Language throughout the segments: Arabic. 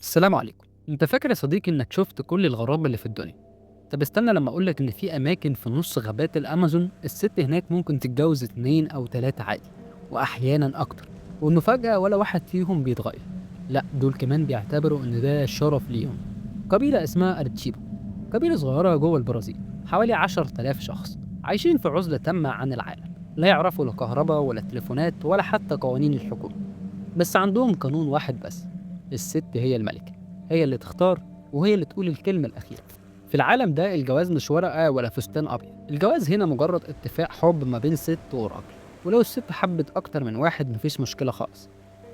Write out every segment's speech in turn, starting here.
السلام عليكم. انت فاكر يا صديقي انك شفت كل الغراب اللي في الدنيا؟ طب استنى لما اقولك ان في اماكن في نص غابات الامازون الست هناك ممكن تتجوز 2 او 3 عادي، واحيانا اكتر، وانه فجأة ولا واحد فيهم بيتغير. لا، دول كمان بيعتبروا ان ده شرف ليهم. قبيلة اسمها ارتشيبو، قبيلة صغيرة جوه البرازيل، حوالي 10,000 شخص، عايشين في عزلة تامة عن العالم. لا يعرفوا لا كهرباء ولا تليفونات ولا حتى قوانين الحكومة. بس عندهم قانون واحد بس: الست هي الملكة، هي اللي تختار وهي اللي تقول الكلمة الأخيرة. في العالم ده الجواز مش ورقة ولا فستان أبيض، الجواز هنا مجرد اتفاق حب ما بين ست وراجل. ولو الست حبت أكتر من واحد مفيش مشكلة خالص،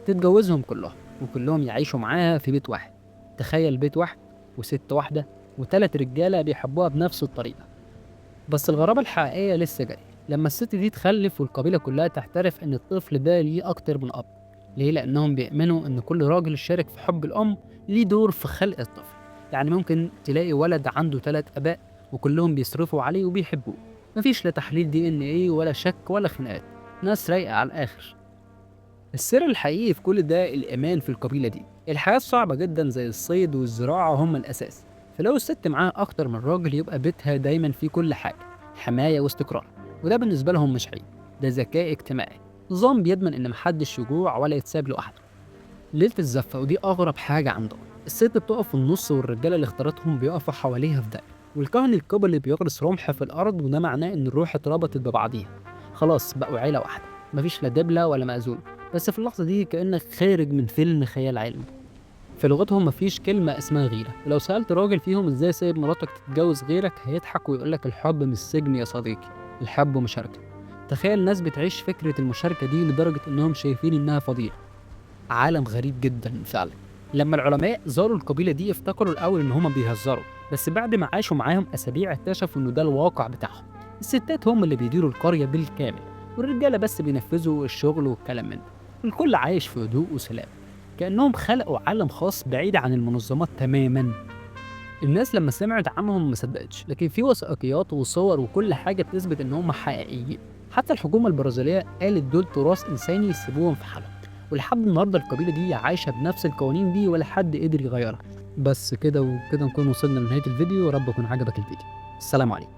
تتجوزهم كلهم وكلهم يعيشوا معاها في بيت واحد. تخيل بيت واحد وست واحدة و3 رجالة بيحبوها بنفس الطريقة. بس الغرابة الحقيقية لسه جاية لما الست دي تخلف والقبيلة كلها تعترف إن الطفل ده ليه أكتر من أب. ليه؟ لأنهم بيؤمنوا إن كل راجل شارك في حب الأم ليه دور في خلق الطفل. يعني ممكن تلاقي ولد عنده 3 آباء وكلهم بيصرفوا عليه وبيحبوه. مفيش لا تحليل DNA ولا شك ولا خناقات، ناس رايقة على الآخر. السر الحقيقي في كل ده الإيمان في القبيلة دي. الحياة الصعبة جدا زي الصيد والزراعة هم الأساس، فلو الست معاها أكتر من راجل يبقى بيتها دايما فيه كل حاجة: حماية واستقرار. وده بالنسبة لهم مش عيب، ده ذكاء اجتماعي، نظام بيضمن إن محدش يجوع ولا يتساب لوحده. ليلة الزفة ودي أغرب حاجة عندهم، الست بتقف في النص والرجالة اللي اختارتهم بيقفوا حواليها في دايرة، والكاهن القبلي بيغرس رمح في الأرض، وده معناه إن الروح اتربطت ببعضيها. خلاص بقوا عيلة واحدة، مفيش لا دبلة ولا مأذون. بس في اللحظة دي كأنك خارج من فيلم خيال علمي. في لغتهم مفيش كلمة اسمها غيرة، ولو سألت راجل فيهم ازاي سايب مراتك تتجوز غيرك هيضحك ويقولك الحب مش سجن يا صديقي، الحب مشاركة. تخيل ناس بتعيش فكرة المشاركة دي لدرجة انهم شايفين انها فضيلة. عالم غريب جدا فعلا. لما العلماء زاروا القبيلة دي افتكروا الأول إن هما بيهزروا، بس بعد ما عاشوا معاهم أسابيع اكتشفوا إنه ده الواقع بتاعهم. الستات هم اللي بيديروا القرية بالكامل، والرجالة بس بينفذوا الشغل والكلام من ده. الكل عايش في هدوء وسلام، كأنهم خلقوا عالم خاص بعيد عن المنظمات تماما. الناس لما سمعت عنهم ما صدقتش، لكن في وثائقيات وصور وكل حاجة بتثبت إن هم حقيقيين. حتى الحكومة البرازيلية قالت دول تراث إنساني يسيبوهم في حالهم. ولحد النهارده القبيلة دي عايشة بنفس القوانين دي ولا حد قدر يغيرها. بس كده وكده نكون وصلنا لنهاية الفيديو، ورب يكون عجبك الفيديو. السلام عليكم.